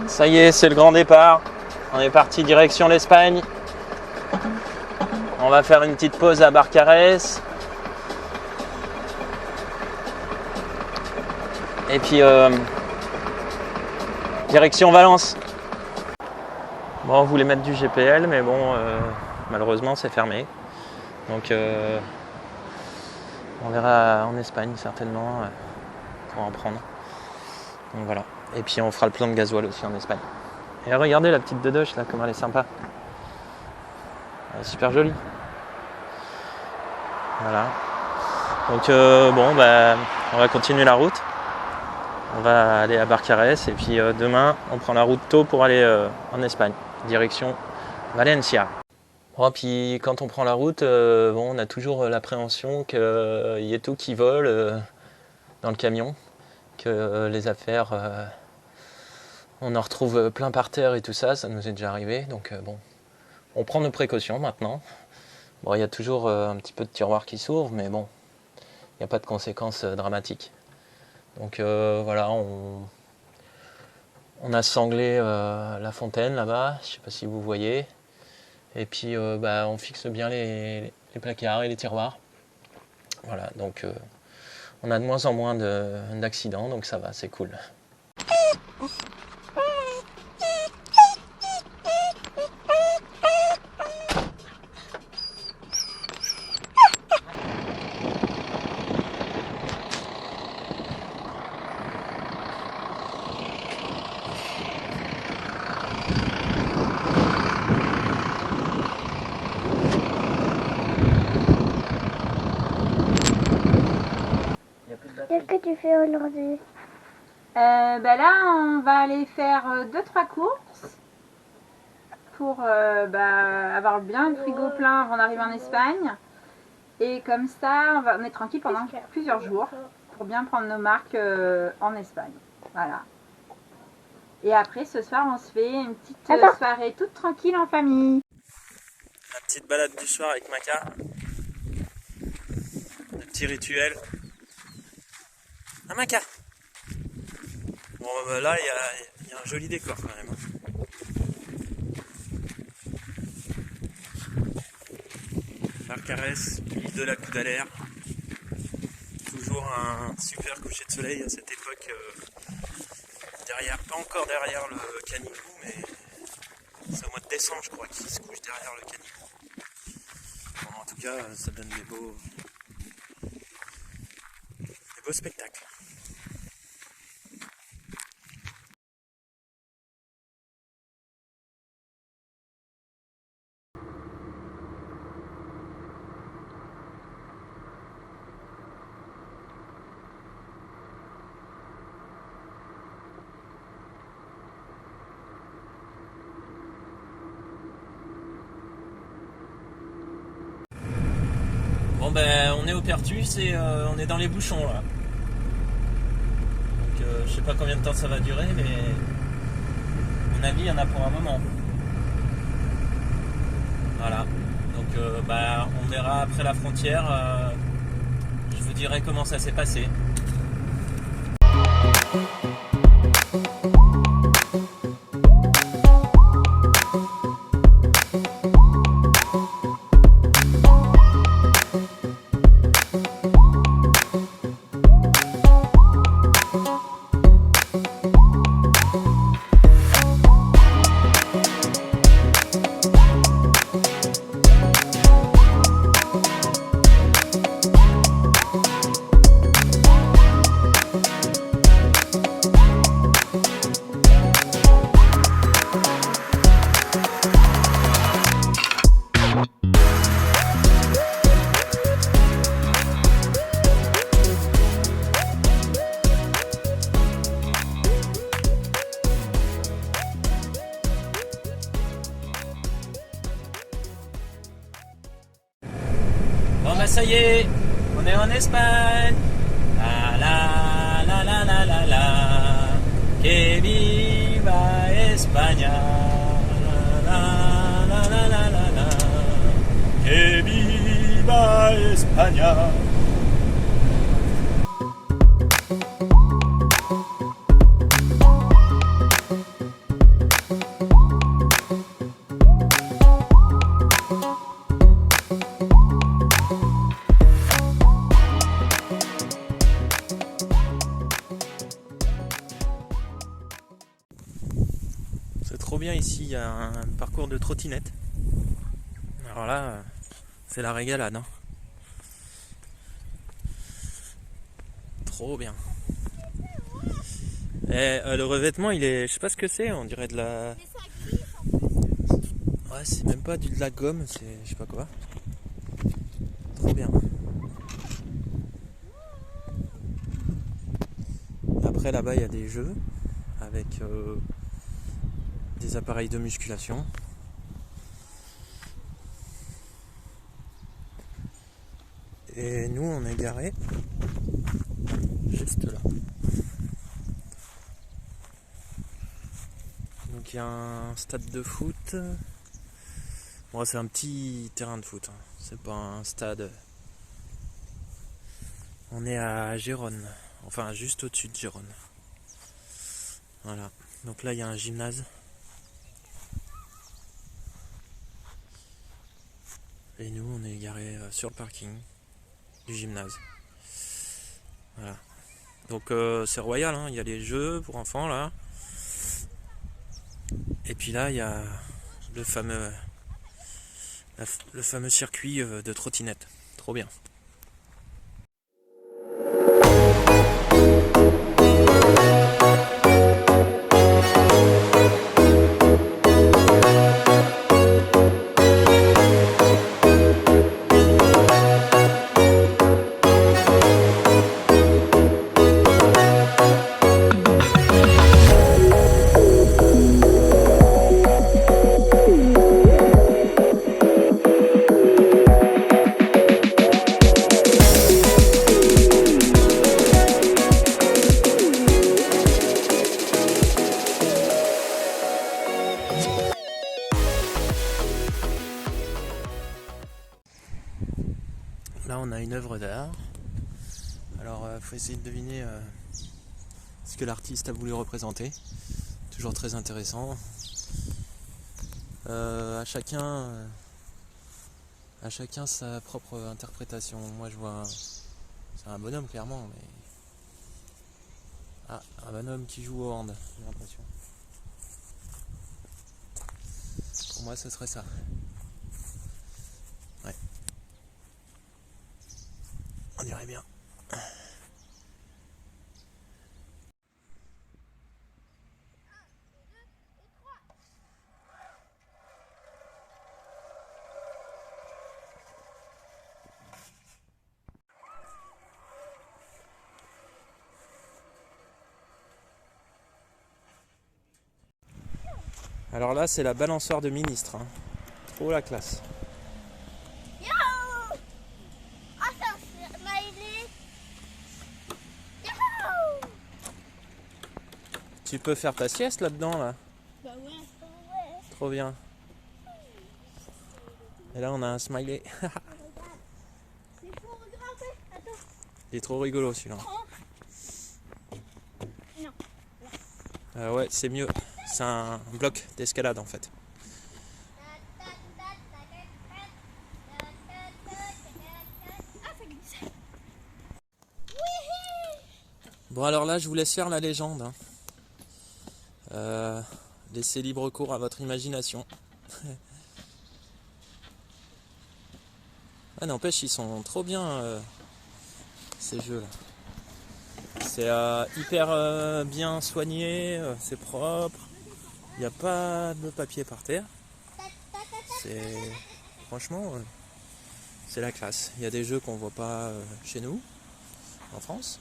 Ça y est, c'est le grand départ. On est parti direction l'Espagne. On va faire une petite pause à Barcarès. Et puis direction Valence. Bon, on voulait mettre du GPL, mais bon, malheureusement c'est fermé. Donc on verra en Espagne certainement pour en prendre. Donc voilà. Et puis on fera le plein de gasoil aussi en Espagne. Et regardez la petite Dedoche là, comme elle est sympa. Elle est super jolie. Voilà. Donc bon, bah, on va continuer la route. On va aller à Barcarès et puis demain on prend la route tôt pour aller en Espagne, direction Valencia. Bon, puis quand on prend la route, bon, on a toujours l'appréhension qu'il y ait tout qui vole dans le camion, que les affaires, on en retrouve plein par terre et tout ça, ça nous est déjà arrivé. Donc bon, on prend nos précautions maintenant. Bon, il y a toujours un petit peu de tiroirs qui s'ouvrent, mais bon, il n'y a pas de conséquences dramatiques. Donc voilà, on a sanglé la fontaine là-bas, je ne sais pas si vous voyez. Et puis bah, on fixe bien les placards et les tiroirs. Voilà, donc on a de moins en moins d'accidents, donc ça va, c'est cool. Qu'est-ce que tu fais aujourd'hui? Bah là, on va aller faire 2-3 courses pour avoir bien le frigo plein avant d'arriver en Espagne. Et comme ça, on est tranquille pendant plusieurs jours pour bien prendre nos marques en Espagne. Voilà. Et après, ce soir, on se fait une petite soirée toute tranquille en famille. La petite balade du soir avec Maca. Le petit rituel. Ah, Maca! Bon, bah, là, il y a un joli décor quand même. Barcarès, île de la Coudalère. Toujours un super coucher de soleil à cette époque. Derrière, pas encore derrière le Canigou, mais c'est au mois de décembre, je crois, qu'il se couche derrière le Canigou. Bon, en tout cas, ça donne des beaux spectacles. Bon ben on est au Pertus et on est dans les bouchons là. Donc je sais pas combien de temps ça va durer, mais à mon avis il y en a pour un moment. Voilà. Donc bah, on verra après la frontière. Je vous dirai comment ça s'est passé. Bon bah ça y est, on est en Espagne. La la la la la la la. Que viva España. La la la la la la. Que viva España. trop bien ici, il y a un parcours de trottinette. Alors là, c'est la régalade. Hein. Trop bien. Et le revêtement, il est, je sais pas ce que c'est, on dirait de la... Ouais, c'est même pas de la gomme, c'est je sais pas quoi. Trop bien. Après là-bas, il y a des jeux avec des appareils de musculation. Et nous, on est garés juste là. Donc il y a un stade de foot. Bon, c'est un petit terrain de foot. Hein. C'est pas un stade. On est à Gérone. Enfin, juste au-dessus de Gérone. Voilà. Donc là, il y a un gymnase. Et nous, on est garés sur le parking du gymnase. Voilà. Donc c'est royal, hein. Il y a les jeux pour enfants là. Et puis là, il y a le fameux circuit de trottinette. Trop bien. Là, on a une œuvre d'art. Alors, faut essayer de deviner ce que l'artiste a voulu représenter. Toujours très intéressant. À chacun sa propre interprétation. Moi, je vois, c'est un bonhomme clairement, mais un bonhomme qui joue au hand, j'ai l'impression. Pour moi, ce serait ça. Ouais. On dirait bien. Alors là, c'est la balançoire de ministre. Hein. Trop la classe. Yo! Ah, ça, c'est Miley. Yo! Tu peux faire ta sieste là-dedans, là. Bah ouais. Trop bien. Et là, on a un smiley. Regarde. C'est pour grimper. Attends. Il est trop rigolo, celui-là. Non. Ouais, c'est mieux. C'est un bloc d'escalade, en fait. Bon, alors là, je vous laisse faire la légende. Hein. Laissez libre cours à votre imagination. Ah, n'empêche, ils sont trop bien, ces jeux-là. C'est hyper bien soigné, c'est propre. Il n'y a pas de papier par terre. C'est franchement, c'est la classe. Il y a des jeux qu'on voit pas chez nous, en France.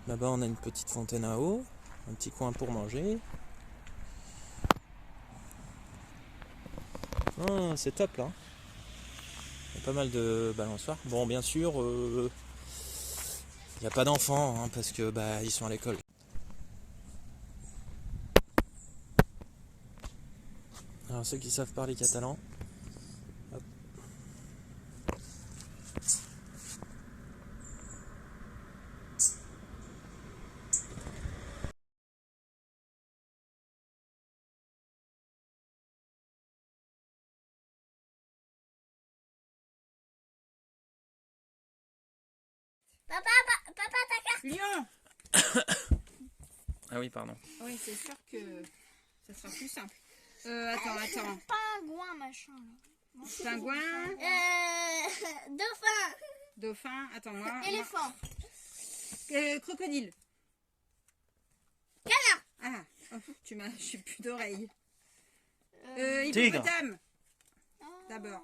Là-bas, on a une petite fontaine à eau, un petit coin pour manger. Oh, c'est top là. Il y a pas mal de balançoires. Bon, bien sûr, il n'y a pas d'enfants hein, parce que ils sont à l'école. Alors ceux qui savent parler catalan. Hop. Papa, ta carte. Lion! Ah oui, pardon. Oui, c'est sûr que Ça sera plus simple. Attends. Pingouin, machin. Là. Pingouin. Dauphin. Dauphin. Attends, moi. Éléphant. Crocodile. Canard. Ah, oh, je suis plus d'oreilles. Tigre. Hippopotame. D'abord.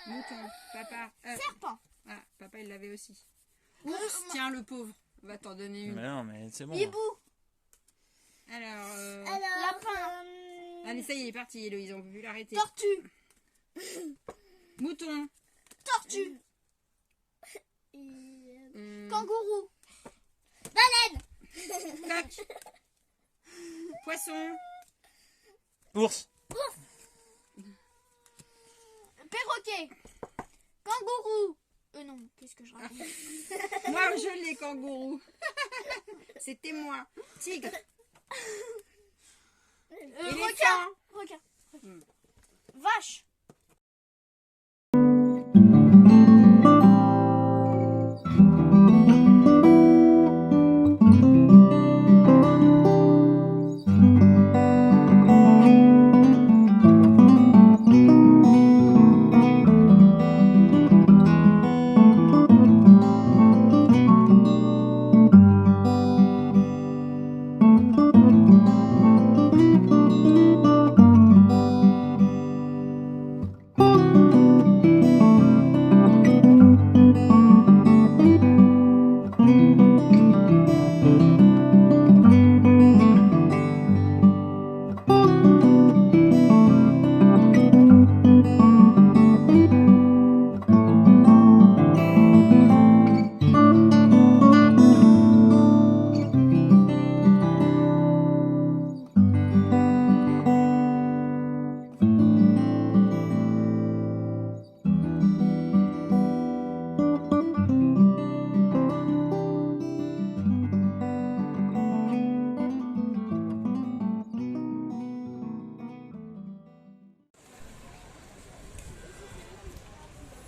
Mouton. Papa. Serpent. Ah, papa il l'avait aussi. Ours, tiens le pauvre. On va t'en donner une. Mais non, mais c'est bon. Hibou. Alors. Lapin. Allez, ça y est, il est parti, Héloïse, on peut plus l'arrêter. Tortue. Mouton. Tortue. Kangourou. Coq. Poisson. Ours. Perroquet. Kangourou. Non, qu'est-ce que je raconte? Moi, je l'ai, kangourou. C'était moi. Tigre. Requin. Vache.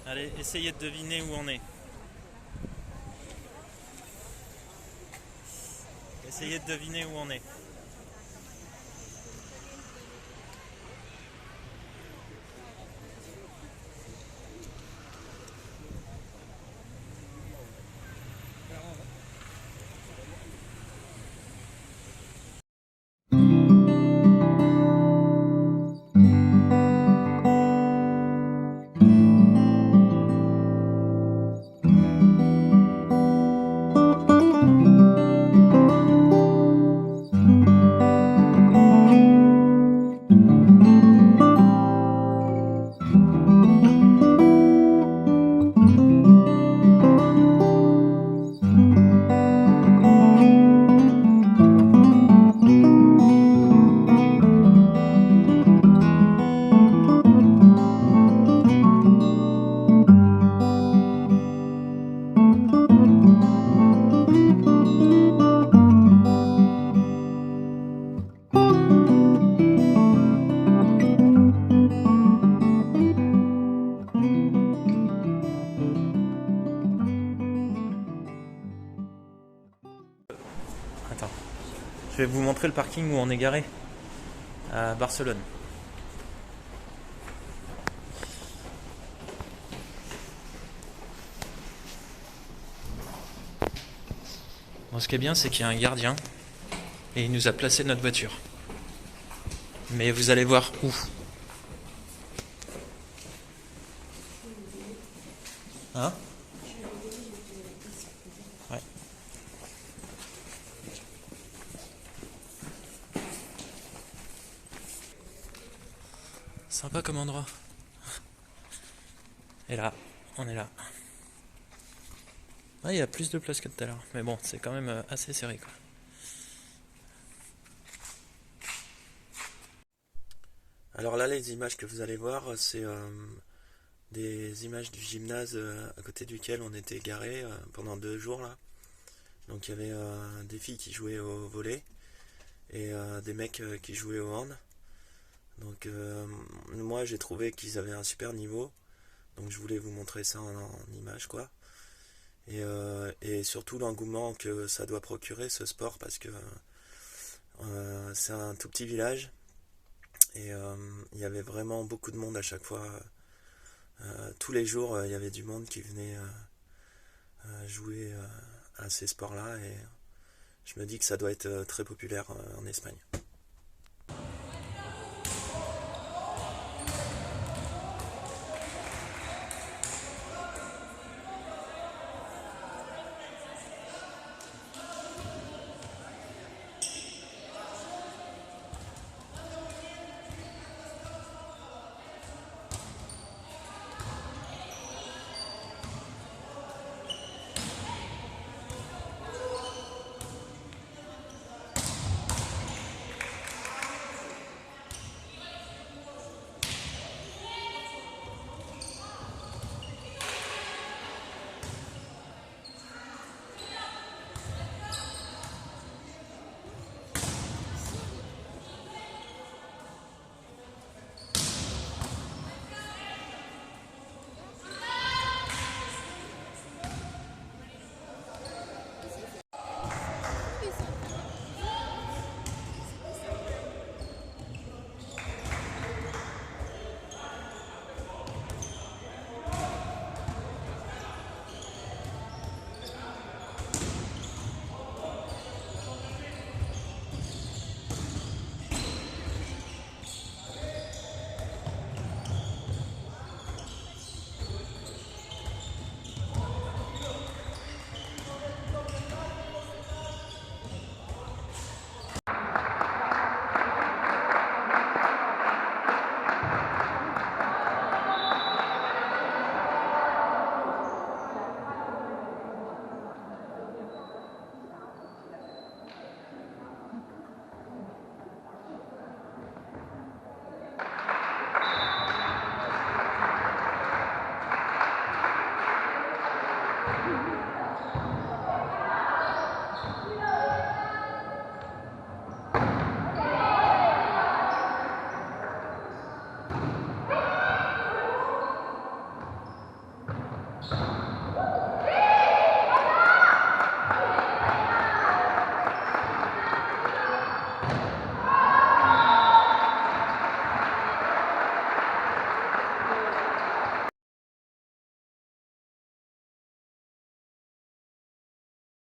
Allez, essayez de deviner où on est. Essayez de deviner où on est. Attends, je vais vous montrer le parking où on est garé à Barcelone. Bon, ce qui est bien, c'est qu'il y a un gardien et il nous a placé notre voiture. Mais vous allez voir où. Hein? Ouais. Sympa comme endroit. Et là, on est là. Ah, il y a plus de place que tout à l'heure. Mais bon, c'est quand même assez serré, quoi. Alors là, les images que vous allez voir, c'est des images du gymnase à côté duquel on était garé pendant 2 jours là. Donc il y avait des filles qui jouaient au volley et des mecs qui jouaient au hand. Donc moi j'ai trouvé qu'ils avaient un super niveau. Donc je voulais vous montrer ça en image quoi. Et surtout l'engouement que ça doit procurer ce sport parce que C'est un tout petit village et il y avait vraiment beaucoup de monde à chaque fois. Tous les jours, il y avait du monde qui venait jouer à ces sports-là et je me dis que ça doit être très populaire en Espagne.